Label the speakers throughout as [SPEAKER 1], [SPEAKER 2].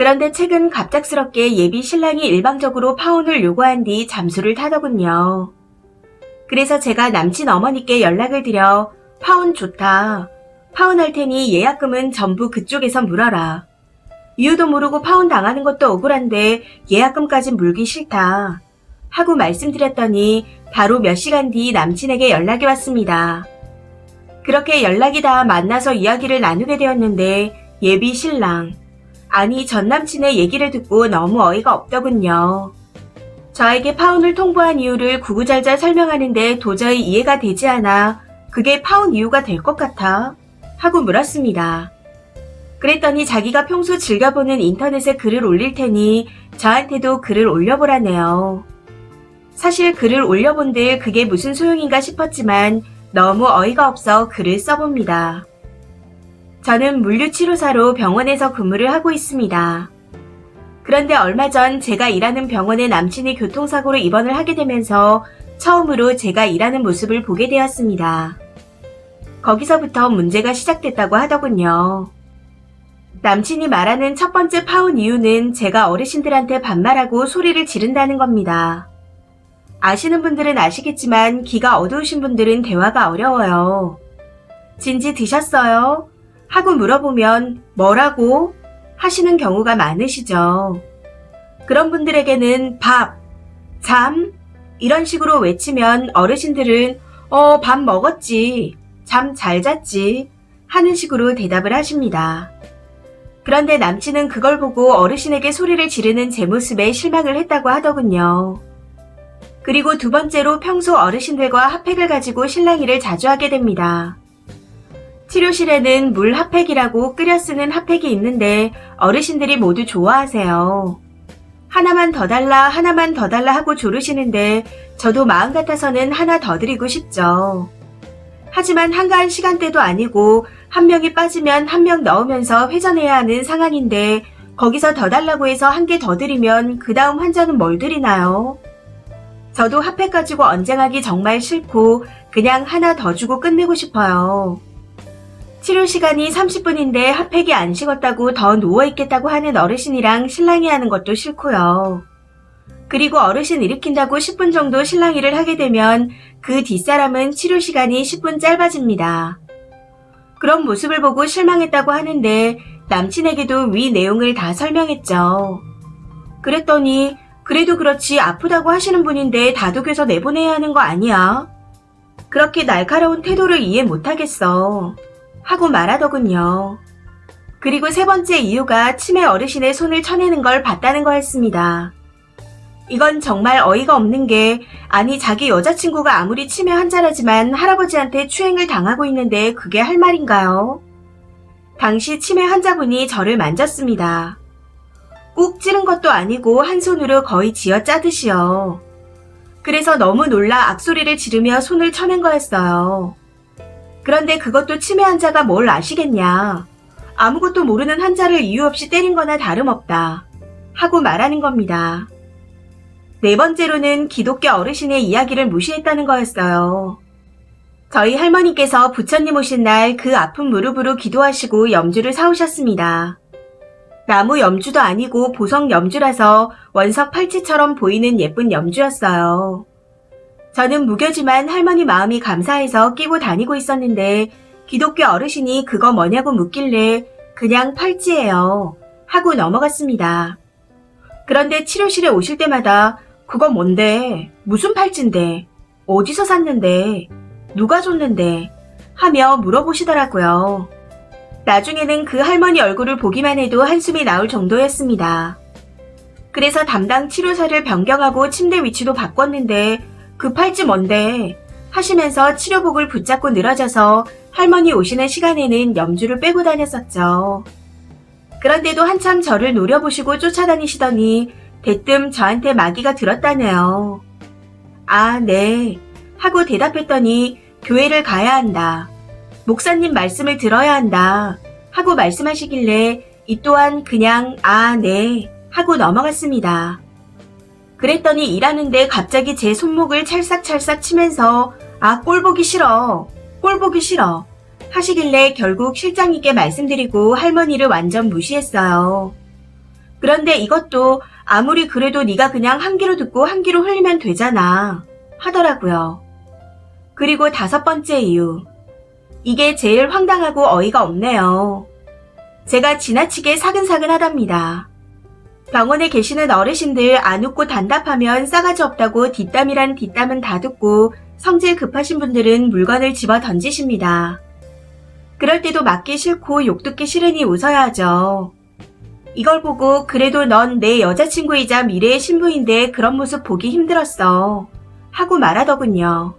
[SPEAKER 1] 그런데 최근 갑작스럽게 예비 신랑이 일방적으로 파혼을 요구한 뒤 잠수를 타더군요. 그래서 제가 남친 어머니께 연락을 드려 파혼 좋다. 파혼할 테니 예약금은 전부 그쪽에서 물어라. 이유도 모르고 파혼 당하는 것도 억울한데 예약금까진 물기 싫다. 하고 말씀드렸더니 바로 몇 시간 뒤 남친에게 연락이 왔습니다. 그렇게 연락이 닿아 만나서 이야기를 나누게 되었는데 예비 신랑, 아니 전 남친의 얘기를 듣고 너무 어이가 없더군요. 저에게 파혼을 통보한 이유를 구구절절 설명하는데 도저히 이해가 되지 않아 그게 파혼 이유가 될 것 같아? 하고 물었습니다. 그랬더니 자기가 평소 즐겨보는 인터넷에 글을 올릴 테니 저한테도 글을 올려보라네요. 사실 글을 올려본들 그게 무슨 소용인가 싶었지만 너무 어이가 없어 글을 써봅니다. 저는 물류치료사로 병원에서 근무를 하고 있습니다. 그런데 얼마 전 제가 일하는 병원에 남친이 교통사고로 입원을 하게 되면서 처음으로 제가 일하는 모습을 보게 되었습니다. 거기서부터 문제가 시작됐다고 하더군요. 남친이 말하는 첫 번째 파혼 이유는 제가 어르신들한테 반말하고 소리를 지른다는 겁니다. 아시는 분들은 아시겠지만 귀가 어두우신 분들은 대화가 어려워요. 진지 드셨어요? 하고 물어보면 뭐라고? 하시는 경우가 많으시죠. 그런 분들에게는 밥, 잠 이런 식으로 외치면 어르신들은 밥 먹었지, 잠 잘 잤지 하는 식으로 대답을 하십니다. 그런데 남친은 그걸 보고 어르신에게 소리를 지르는 제 모습에 실망을 했다고 하더군요. 그리고 두 번째로 평소 어르신들과 핫팩을 가지고 실랑이를 자주 하게 됩니다. 치료실에는 물 핫팩이라고 끓여 쓰는 핫팩이 있는데 어르신들이 모두 좋아하세요. 하나만 더 달라 하나만 더 달라 하고 조르시는데 저도 마음 같아서는 하나 더 드리고 싶죠. 하지만 한가한 시간대도 아니고 한 명이 빠지면 한 명 넣으면서 회전해야 하는 상황인데 거기서 더 달라고 해서 한 개 더 드리면 그 다음 환자는 뭘 드리나요? 저도 핫팩 가지고 언쟁하기 정말 싫고 그냥 하나 더 주고 끝내고 싶어요. 치료 시간이 30분인데 핫팩이 안 식었다고 더 누워있겠다고 하는 어르신이랑 실랑이 하는 것도 싫고요. 그리고 어르신 일으킨다고 10분 정도 실랑이를 하게 되면 그 뒷사람은 치료 시간이 10분 짧아집니다. 그런 모습을 보고 실망했다고 하는데 남친에게도 위 내용을 다 설명했죠. 그랬더니 그래도 그렇지 아프다고 하시는 분인데 다독여서 내보내야 하는 거 아니야? 그렇게 날카로운 태도를 이해 못하겠어. 하고 말하더군요. 그리고 세 번째 이유가 치매 어르신의 손을 쳐내는 걸 봤다는 거였습니다. 이건 정말 어이가 없는 게 아니 자기 여자친구가 아무리 치매 환자라지만 할아버지한테 추행을 당하고 있는데 그게 할 말인가요? 당시 치매 환자분이 저를 만졌습니다. 꾹 찌른 것도 아니고 한 손으로 거의 쥐어짜듯이요. 그래서 너무 놀라 악소리를 지르며 손을 쳐낸 거였어요. 그런데 그것도 치매 환자가 뭘 아시겠냐. 아무것도 모르는 환자를 이유 없이 때린 거나 다름없다. 하고 말하는 겁니다. 네 번째로는 기독교 어르신의 이야기를 무시했다는 거였어요. 저희 할머니께서 부처님 오신 날 그 아픈 무릎으로 기도하시고 염주를 사오셨습니다. 나무 염주도 아니고 보석 염주라서 원석 팔찌처럼 보이는 예쁜 염주였어요. 저는 무교지만 할머니 마음이 감사해서 끼고 다니고 있었는데 기독교 어르신이 그거 뭐냐고 묻길래 그냥 팔찌예요. 하고 넘어갔습니다. 그런데 치료실에 오실 때마다 그거 뭔데? 무슨 팔찌인데? 어디서 샀는데? 누가 줬는데? 하며 물어보시더라고요. 나중에는 그 할머니 얼굴을 보기만 해도 한숨이 나올 정도였습니다. 그래서 담당 치료사를 변경하고 침대 위치도 바꿨는데 그 팔찌 뭔데? 하시면서 치료복을 붙잡고 늘어져서 할머니 오시는 시간에는 염주를 빼고 다녔었죠. 그런데도 한참 저를 노려보시고 쫓아다니시더니 대뜸 저한테 마귀가 들었다네요. 아, 네. 하고 대답했더니 교회를 가야 한다. 목사님 말씀을 들어야 한다. 하고 말씀하시길래 이 또한 그냥 아, 네. 하고 넘어갔습니다. 그랬더니 일하는데 갑자기 제 손목을 찰싹찰싹 치면서 아, 꼴 보기 싫어. 꼴 보기 싫어. 하시길래 결국 실장님께 말씀드리고 할머니를 완전 무시했어요. 그런데 이것도 아무리 그래도 네가 그냥 한 귀로 듣고 한 귀로 흘리면 되잖아 하더라고요. 그리고 5번째 이유. 이게 제일 황당하고 어이가 없네요. 제가 지나치게 사근사근하답니다. 병원에 계시는 어르신들 안 웃고 단답하면 싸가지 없다고 뒷담이란 뒷담은 다 듣고 성질 급하신 분들은 물건을 집어 던지십니다. 그럴 때도 맞기 싫고 욕 듣기 싫으니 웃어야죠. 이걸 보고 그래도 넌 내 여자친구이자 미래의 신부인데 그런 모습 보기 힘들었어 하고 말하더군요.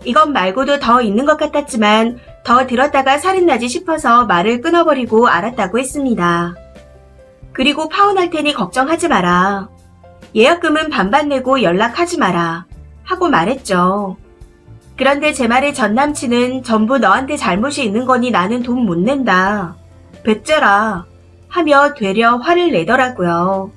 [SPEAKER 1] 이것 말고도 더 있는 것 같았지만 더 들었다가 살인 나지 싶어서 말을 끊어버리고 알았다고 했습니다. 그리고 파혼할 테니 걱정하지 마라. 예약금은 반반 내고 연락하지 마라 하고 말했죠. 그런데 제 말에 전 남친은 전부 너한테 잘못이 있는 거니 나는 돈 못 낸다. 배째라 하며 되려 화를 내더라고요.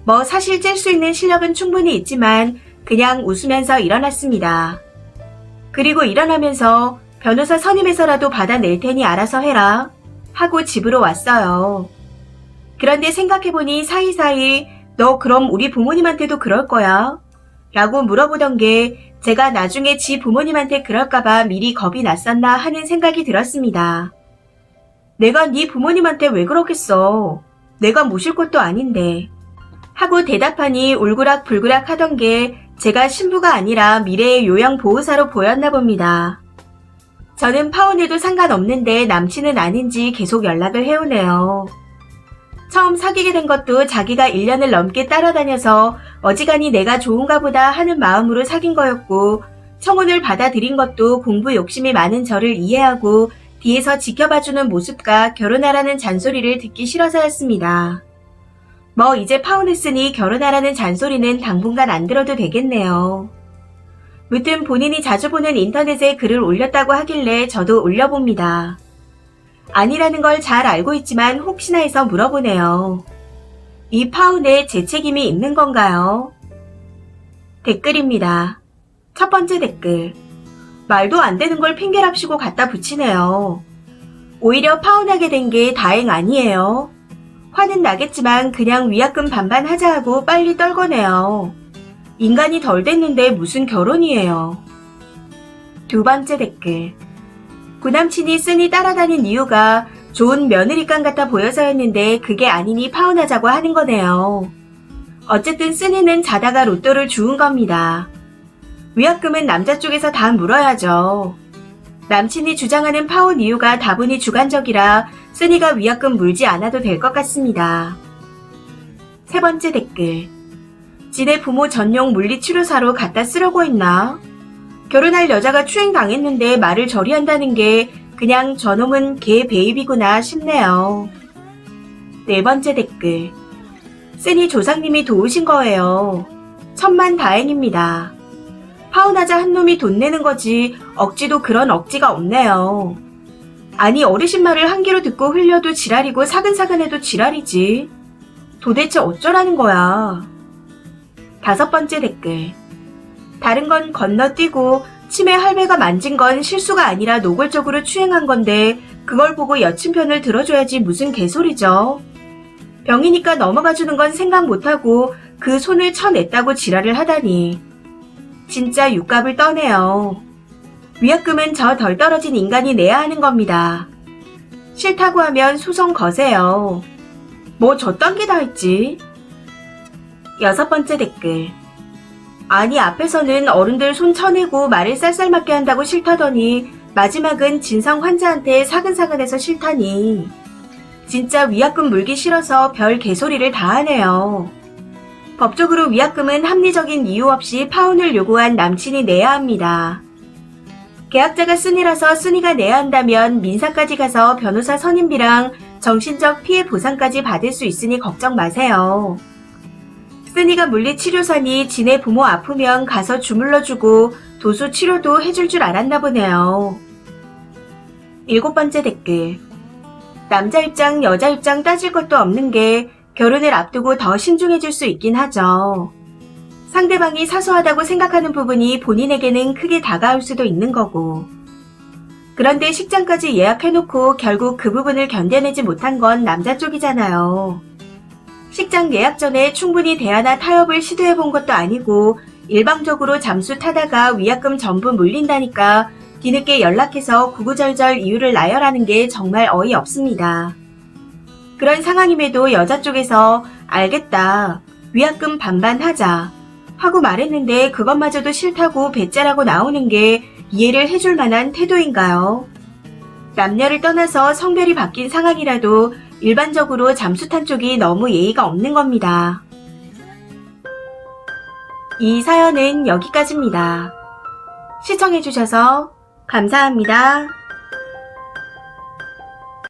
[SPEAKER 1] 뭐 사실 짤 수 있는 실력은 충분히 있지만 그냥 웃으면서 일어났습니다. 그리고 일어나면서 변호사 선임해서라도 받아낼 테니 알아서 해라 하고 집으로 왔어요. 그런데 생각해보니 사이사이 너 그럼 우리 부모님한테도 그럴 거야? 라고 물어보던 게 제가 나중에 지 부모님한테 그럴까봐 미리 겁이 났었나 하는 생각이 들었습니다. 내가 네 부모님한테 왜 그러겠어? 내가 모실 것도 아닌데 하고 대답하니 울그락불그락 하던 게 제가 신부가 아니라 미래의 요양보호사로 보였나 봅니다. 저는 파혼해도 상관없는데 남친은 아닌지 계속 연락을 해오네요. 처음 사귀게 된 것도 자기가 1년을 넘게 따라다녀서 어지간히 내가 좋은가 보다 하는 마음으로 사귄 거였고 청혼을 받아들인 것도 공부 욕심이 많은 저를 이해하고 뒤에서 지켜봐주는 모습과 결혼하라는 잔소리를 듣기 싫어서였습니다. 뭐 이제 파혼했으니 결혼하라는 잔소리는 당분간 안 들어도 되겠네요. 무튼 본인이 자주 보는 인터넷에 글을 올렸다고 하길래 저도 올려봅니다. 아니라는 걸 잘 알고 있지만 혹시나 해서 물어보네요. 이 파혼에 제 책임이 있는 건가요? 댓글입니다. 첫 번째 댓글. 말도 안 되는 걸 핑계랍시고 갖다 붙이네요. 오히려 파혼하게 된 게 다행 아니에요. 화는 나겠지만 그냥 위약금 반반 하자 하고 빨리 떨궈내요. 인간이 덜 됐는데 무슨 결혼이에요. 두 번째 댓글. 구남친이 쓴이 따라다닌 이유가 좋은 며느리감 같아 보여서였는데 그게 아니니 파혼하자고 하는 거네요. 어쨌든 쓴이는 자다가 로또를 주운 겁니다. 위약금은 남자 쪽에서 다 물어야죠. 남친이 주장하는 파혼 이유가 다분히 주관적이라 쓴이가 위약금 물지 않아도 될 것 같습니다. 세 번째 댓글. 지네 부모 전용 물리치료사로 갖다 쓰려고 했나? 결혼할 여자가 추행당했는데 말을 저리 한다는 게 그냥 저놈은 개 베이비구나 싶네요. 네 번째 댓글. 쓴이 조상님이 도우신 거예요. 천만다행입니다. 파혼하자 한 놈이 돈 내는 거지 억지도 그런 억지가 없네요. 아니 어르신 말을 한 귀로 듣고 흘려도 지랄이고 사근사근해도 지랄이지. 도대체 어쩌라는 거야. 다섯 번째 댓글. 다른 건 건너뛰고 치매 할배가 만진 건 실수가 아니라 노골적으로 추행한 건데 그걸 보고 여친 편을 들어줘야지 무슨 개소리죠. 병이니까 넘어가주는 건 생각 못하고 그 손을 쳐냈다고 지랄을 하다니. 진짜 육갑을 떠네요. 위약금은 저 덜 떨어진 인간이 내야 하는 겁니다. 싫다고 하면 소송 거세요. 뭐 저딴 게 다 있지. 여섯 번째 댓글. 아니 앞에서는 어른들 손 쳐내고 말을 쌀쌀맞게 한다고 싫다더니 마지막은 진성 환자한테 사근사근해서 싫다니. 진짜 위약금 물기 싫어서 별 개소리를 다 하네요. 법적으로 위약금은 합리적인 이유 없이 파혼을 요구한 남친이 내야 합니다. 계약자가 쓴이라서 쓴이가 내야 한다면 민사까지 가서 변호사 선임비랑 정신적 피해 보상까지 받을 수 있으니 걱정 마세요. 쓴이가 물리치료사니 지네 부모 아프면 가서 주물러주고 도수 치료도 해줄 줄 알았나 보네요. 일곱 번째 댓글. 남자 입장, 여자 입장 따질 것도 없는 게 결혼을 앞두고 더 신중해질 수 있긴 하죠. 상대방이 사소하다고 생각하는 부분이 본인에게는 크게 다가올 수도 있는 거고. 그런데 식장까지 예약해놓고 결국 그 부분을 견뎌내지 못한 건 남자 쪽이잖아요. 식장 예약 전에 충분히 대화나 타협을 시도해 본 것도 아니고 일방적으로 잠수 타다가 위약금 전부 물린다니까 뒤늦게 연락해서 구구절절 이유를 나열하는 게 정말 어이없습니다. 그런 상황임에도 여자 쪽에서 알겠다. 위약금 반반 하자. 하고 말했는데 그것마저도 싫다고 배째라고 나오는 게 이해를 해줄 만한 태도인가요? 남녀를 떠나서 성별이 바뀐 상황이라도 일반적으로 잠수 탄 쪽이 너무 예의가 없는 겁니다. 이 사연은 여기까지입니다. 시청해주셔서 감사합니다.